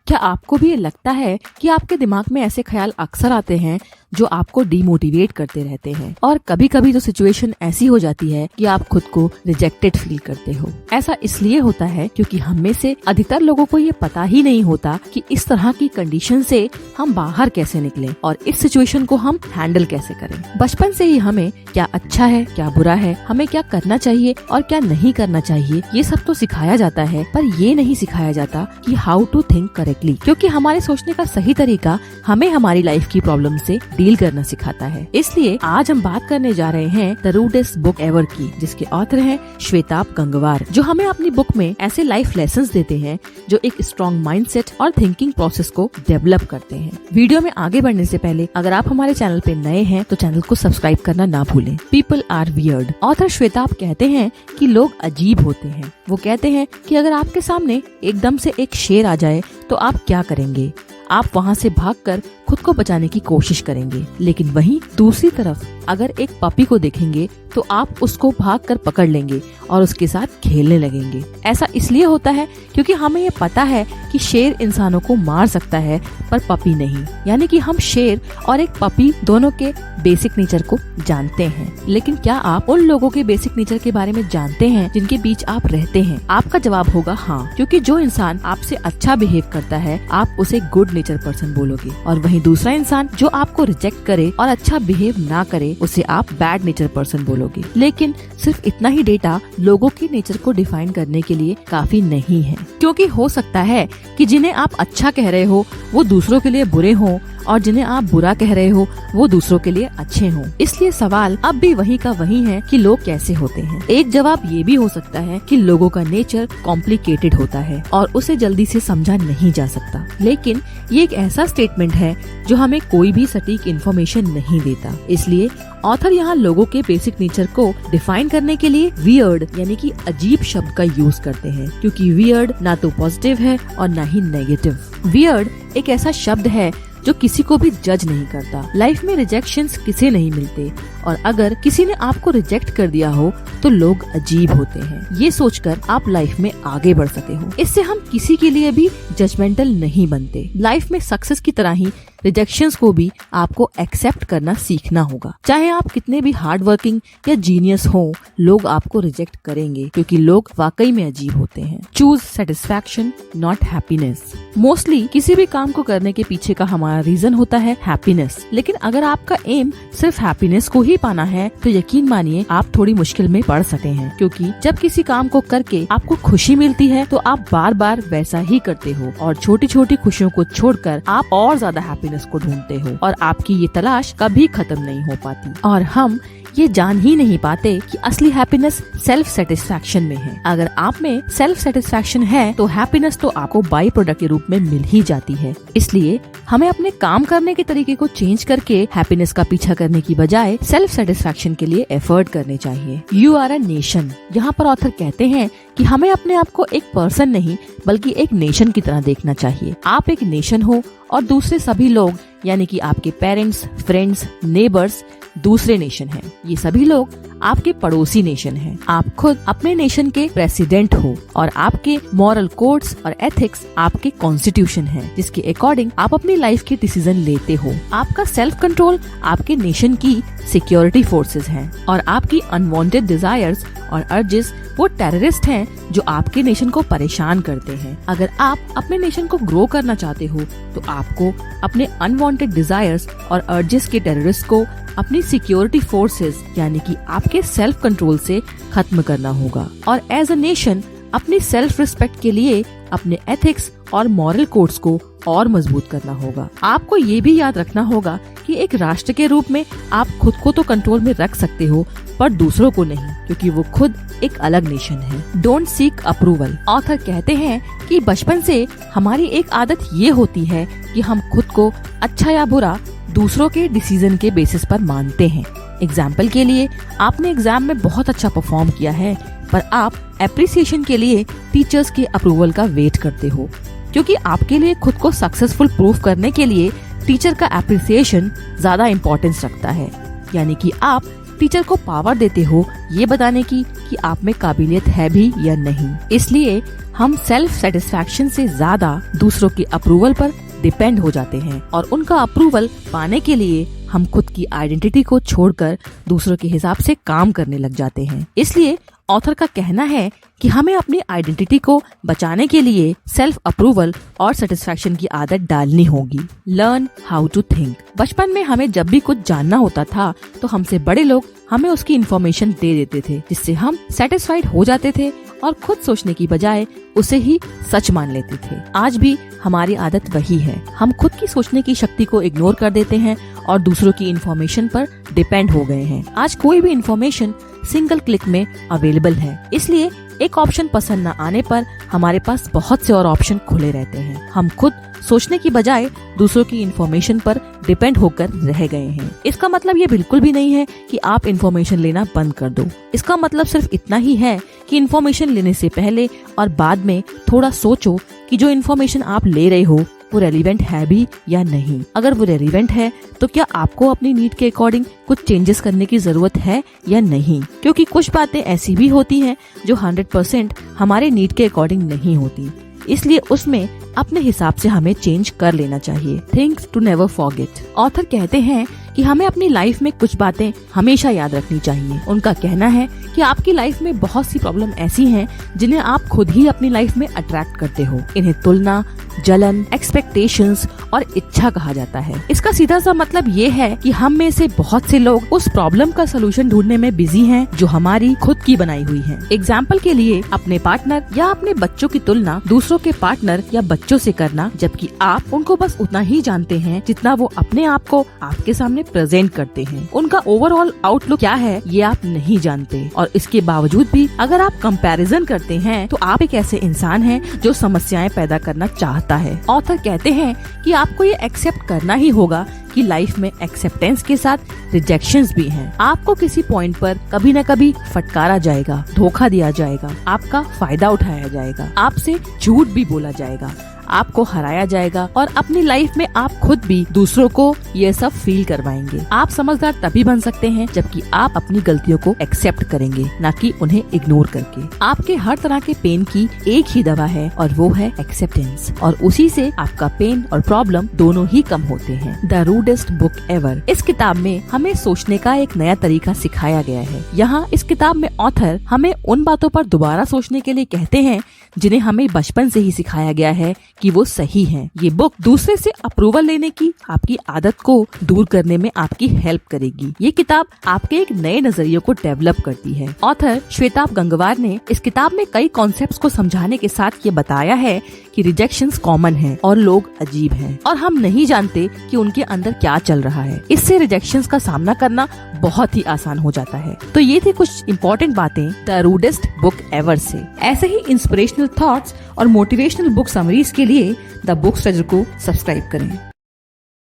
क्या आपको भी ये लगता है कि आपके दिमाग में ऐसे ख्याल अक्सर आते हैं जो आपको डिमोटिवेट करते रहते हैं, और कभी कभी तो सिचुएशन ऐसी हो जाती है कि आप खुद को रिजेक्टेड फील करते हो। ऐसा इसलिए होता है क्योंकि हम में से अधिकतर लोगों को ये पता ही नहीं होता कि इस तरह की कंडीशन से हम बाहर कैसे निकलें और इस सिचुएशन को हम हैंडल कैसे करें। बचपन से ही हमें क्या अच्छा है, क्या बुरा है, हमें क्या करना चाहिए और क्या नहीं करना चाहिए, ये सब तो सिखाया जाता है, पर ये नहीं सिखाया जाता कि हाउ टू थिंक करेक्टली, क्योंकि हमारे सोचने का सही तरीका हमें हमारी लाइफ की प्रॉब्लम से डील करना सिखाता है। इसलिए आज हम बात करने जा रहे हैं द रूडेस्ट बुक एवर की, जिसके ऑथर हैं श्वेताब गंगवार, जो हमें अपनी बुक में ऐसे लाइफ लेसन्स देते हैं जो एक स्ट्रॉन्ग माइंडसेट और थिंकिंग प्रोसेस को डेवलप करते हैं। वीडियो में आगे बढ़ने से पहले अगर आप हमारे चैनल पे नए हैं तो चैनल को सब्सक्राइब करना ना भूलें। People are weird. Author Shwetab कहते हैं कि लोग अजीब होते हैं। वो कहते हैं कि अगर आपके सामने एकदम से एक शेर आ जाए तो आप क्या करेंगे? आप वहाँ से भागकर खुद को बचाने की कोशिश करेंगे, लेकिन वहीं दूसरी तरफ अगर एक पपी को देखेंगे तो आप उसको भागकर पकड़ लेंगे और उसके साथ खेलने लगेंगे। ऐसा इसलिए होता है क्योंकि हमें ये पता है कि शेर इंसानों को मार सकता है पर पपी नहीं, यानी कि हम शेर और एक पपी दोनों के बेसिक नेचर को जानते हैं। लेकिन क्या आप उन लोगों के बेसिक नेचर के बारे में जानते हैं जिनके बीच आप रहते हैं? आपका जवाब होगा हाँ, क्योंकि जो इंसान आपसे अच्छा बिहेव करता है आप उसे गुड नेचर पर्सन बोलोगे, और वहीं दूसरा इंसान जो आपको रिजेक्ट करे और अच्छा बिहेव ना करे उसे आप बैड नेचर पर्सन बोलोगे। लेकिन सिर्फ इतना ही डेटा लोगों के नेचर को डिफाइन करने के लिए काफी नहीं है, क्योंकि हो सकता है कि जिन्हें आप अच्छा कह रहे हो वो दूसरों के लिए बुरे हों और जिन्हें आप बुरा कह रहे हो वो दूसरों के लिए अच्छे हों। इसलिए सवाल अब भी वही का वही है कि लोग कैसे होते हैं। एक जवाब ये भी हो सकता है कि लोगों का नेचर कॉम्प्लिकेटेड होता है और उसे जल्दी से समझा नहीं जा सकता। लेकिन ये एक ऐसा स्टेटमेंट है जो हमें कोई भी सटीक इन्फॉर्मेशन नहीं देता। इसलिए ऑथर यहाँ लोगों के बेसिक नेचर को डिफाइन करने के लिए वियर्ड यानी कि अजीब शब्द का यूज करते हैं, क्योंकि वियर्ड ना तो पॉजिटिव है और ना ही नेगेटिव। वियर्ड एक ऐसा शब्द है जो किसी को भी जज नहीं करता। लाइफ में रिजेक्शंस किसे नहीं मिलते, और अगर किसी ने आपको रिजेक्ट कर दिया हो तो लोग अजीब होते हैं। ये सोचकर आप लाइफ में आगे बढ़ सके हो। इससे हम किसी के लिए भी जजमेंटल नहीं बनते। लाइफ में सक्सेस की तरह ही रिजेक्शंस को भी आपको एक्सेप्ट करना सीखना होगा। चाहे आप कितने भी हार्ड वर्किंग या जीनियस हो, लोग आपको रिजेक्ट करेंगे क्योंकि लोग वाकई में अजीब होते हैं। Choose satisfaction not happiness. Mostly किसी भी काम को करने के पीछे का हमारा रीजन होता है हैप्पीनेस, लेकिन अगर आपका एम सिर्फ हैप्पीनेस को ही पाना है तो यकीन मानिए आप थोड़ी मुश्किल में पड़ सकते हैं, क्योंकि जब किसी काम को करके आपको खुशी मिलती है तो आप बार बार वैसा ही करते हो और छोटी छोटी खुशियों को छोड़कर आप और ज्यादा हैप्पीनेस को ढूंढते हो, और आपकी ये तलाश कभी खत्म नहीं हो पाती। और हम ये जान ही नहीं पाते कि असली हैप्पीनेस सेल्फ सेटिस्फैक्शन में है। अगर आप में सेल्फ सेटिस्फैक्शन है तो हैप्पीनेस तो आपको बाई प्रोडक्ट के रूप में मिल ही जाती है। इसलिए हमें अपने काम करने के तरीके को चेंज करके हैप्पीनेस का पीछा करने की बजाय सेल्फ सेटिस्फैक्शन के लिए एफर्ट करने चाहिए। You are a nation. यहाँ पर ऑथर कहते हैं कि हमें अपने आप को एक पर्सन नहीं बल्कि एक नेशन की तरह देखना चाहिए। आप एक नेशन हो और दूसरे सभी लोग यानी कि आपके पेरेंट्स, फ्रेंड्स, नेबर्स दूसरे नेशन हैं। ये सभी लोग आपके पड़ोसी नेशन हैं। आप खुद अपने नेशन के प्रेसिडेंट हो और आपके मॉरल कोड्स और एथिक्स आपके कॉन्स्टिट्यूशन है, जिसके अकॉर्डिंग आप अपनी लाइफ के डिसीजन लेते हो। आपका सेल्फ कंट्रोल आपके नेशन की सिक्योरिटी फोर्सेस हैं, और आपकी अनवांटेड डिजायर्स और अर्जेस वो टेररिस्ट हैं जो आपके नेशन को परेशान करते हैं। अगर आप अपने नेशन को ग्रो करना चाहते हो तो आपको अपने अनवांटेड डिजायर्स और अर्जेस के टेररिस्ट को अपनी सिक्योरिटी फोर्सेस यानी कि आपके सेल्फ कंट्रोल से खत्म करना होगा, और एज अ नेशन अपनी सेल्फ रिस्पेक्ट के लिए अपने एथिक्स और मॉरल कोड्स को और मजबूत करना होगा। आपको ये भी याद रखना होगा कि एक राष्ट्र के रूप में आप खुद को तो कंट्रोल में रख सकते हो पर दूसरों को नहीं, क्योंकि वो खुद एक अलग नेशन है। Don't seek approval. ऑथर कहते हैं कि बचपन से हमारी एक आदत ये होती है कि हम खुद को अच्छा या बुरा दूसरों के डिसीजन के बेसिस पर मानते हैं। एग्जाम्पल के लिए आपने एग्जाम में बहुत अच्छा परफॉर्म किया है पर आप एप्रिसिएशन के लिए टीचर्स के अप्रूवल का वेट करते हो, क्योंकि आपके लिए खुद को सक्सेसफुल प्रूव करने के लिए टीचर का एप्रिसिएशन ज्यादा इम्पोर्टेंस रखता है। यानी कि आप टीचर को पावर देते हो ये बताने की कि आप में काबिलियत है भी या नहीं। इसलिए हम सेल्फ सेटिस्फैक्शन से ज्यादा दूसरों की अप्रूवल पर डिपेंड हो जाते हैं और उनका अप्रूवल पाने के लिए हम खुद की आइडेंटिटी को छोड़कर दूसरों के हिसाब से काम करने लग जाते हैं। इसलिए ऑथर का कहना है कि हमें अपनी आइडेंटिटी को बचाने के लिए सेल्फ अप्रूवल और सेटिस्फैक्शन की आदत डालनी होगी। Learn how to think. बचपन में हमें जब भी कुछ जानना होता था तो हमसे बड़े लोग हमें उसकी इन्फॉर्मेशन दे देते थे, जिससे हम सेटिस्फाइड हो जाते थे और खुद सोचने की बजाय उसे ही सच मान लेते थे। आज भी हमारी आदत वही है। हम खुद की सोचने की शक्ति को इग्नोर कर देते हैं और दूसरों की इन्फॉर्मेशन पर डिपेंड हो गए हैं। आज कोई भी इन्फॉर्मेशन सिंगल क्लिक में अवेलेबल है, इसलिए एक ऑप्शन पसंद न आने पर हमारे पास बहुत से और ऑप्शन खुले रहते हैं। हम खुद सोचने की बजाय दूसरों की इन्फॉर्मेशन पर डिपेंड होकर रह गए हैं। इसका मतलब ये बिल्कुल भी नहीं है कि आप इन्फॉर्मेशन लेना बंद कर दो। इसका मतलब सिर्फ इतना ही है कि इन्फॉर्मेशन लेने से पहले और बाद में थोड़ा सोचो कि जो इन्फॉर्मेशन आप ले रहे हो वो रेलिवेंट है भी या नहीं। अगर वो रेलिवेंट है तो क्या आपको अपनी नीड के अकॉर्डिंग कुछ चेंजेस करने की जरूरत है या नहीं, क्योंकि कुछ बातें ऐसी भी होती हैं जो 100% हमारे नीड के अकॉर्डिंग नहीं होती। इसलिए उसमें अपने हिसाब से हमें चेंज कर लेना चाहिए। Things to never forget. Author कहते हैं कि हमें अपनी लाइफ में कुछ बातें हमेशा याद रखनी चाहिए। उनका कहना है कि आपकी लाइफ में बहुत सी प्रॉब्लम ऐसी हैं जिन्हें आप खुद ही अपनी लाइफ में अट्रैक्ट करते हो। इन्हें तुलना, जलन, एक्सपेक्टेशंस और इच्छा कहा जाता है। इसका सीधा सा मतलब ये है कि हम में से बहुत से लोग उस प्रॉब्लम का सलूशन ढूंढने में बिजी हैं जो हमारी खुद की बनाई हुई है। एग्जाम्पल के लिए अपने पार्टनर या अपने बच्चों की तुलना दूसरों के पार्टनर या बच्चों से करना, जबकि आप उनको बस उतना ही जानते हैं जितना वो अपने आप को आपके सामने प्रेजेंट करते हैं। उनका ओवरऑल आउटलुक क्या है ये आप नहीं जानते और इसके बावजूद भी अगर आप कंपैरिजन करते हैं तो आप एक ऐसे इंसान हैं जो समस्याएं पैदा करना चाहता है। ऑथर कहते हैं कि आपको ये एक्सेप्ट करना ही होगा कि लाइफ में एक्सेप्टेंस के साथ रिजेक्शंस भी हैं। आपको किसी पॉइंट पर कभी न कभी फटकारा जाएगा, धोखा दिया जाएगा, आपका फायदा उठाया जाएगा, आपसे झूठ भी बोला जाएगा, आपको हराया जाएगा और अपनी लाइफ में आप खुद भी दूसरों को ये सब फील करवाएंगे। आप समझदार तभी बन सकते हैं जबकि आप अपनी गलतियों को एक्सेप्ट करेंगे, ना कि उन्हें इग्नोर करके। आपके हर तरह के पेन की एक ही दवा है और वो है एक्सेप्टेंस, और उसी से आपका पेन और प्रॉब्लम दोनों ही कम होते हैं। The rudest book ever. इस किताब में हमें सोचने का एक नया तरीका सिखाया गया है। यहाँ इस किताब में ऑथर हमें उन बातों पर दोबारा सोचने के लिए कहते हैं जिन्हें हमें बचपन से ही सिखाया गया है कि वो सही हैं। ये बुक दूसरे से अप्रूवल लेने की आपकी आदत को दूर करने में आपकी हेल्प करेगी। ये किताब आपके एक नए नजरिए को डेवलप करती है। ऑथर श्वेता गंगवार ने इस किताब में कई कॉन्सेप्ट्स को समझाने के साथ ये बताया है कि रिजेक्शंस कॉमन है और लोग अजीब हैं और हम नहीं जानते कि उनके अंदर क्या चल रहा है। इससे रिजेक्शंस का सामना करना बहुत ही आसान हो जाता है। तो ये थी कुछ इम्पोर्टेंट बातें द रूडेस्ट बुक एवर से। ऐसे ही इंस्पिरेशनल थॉट्स और मोटिवेशनल बुक समरीज के लिए द बुक्स ट्रेजर को सब्सक्राइब करें।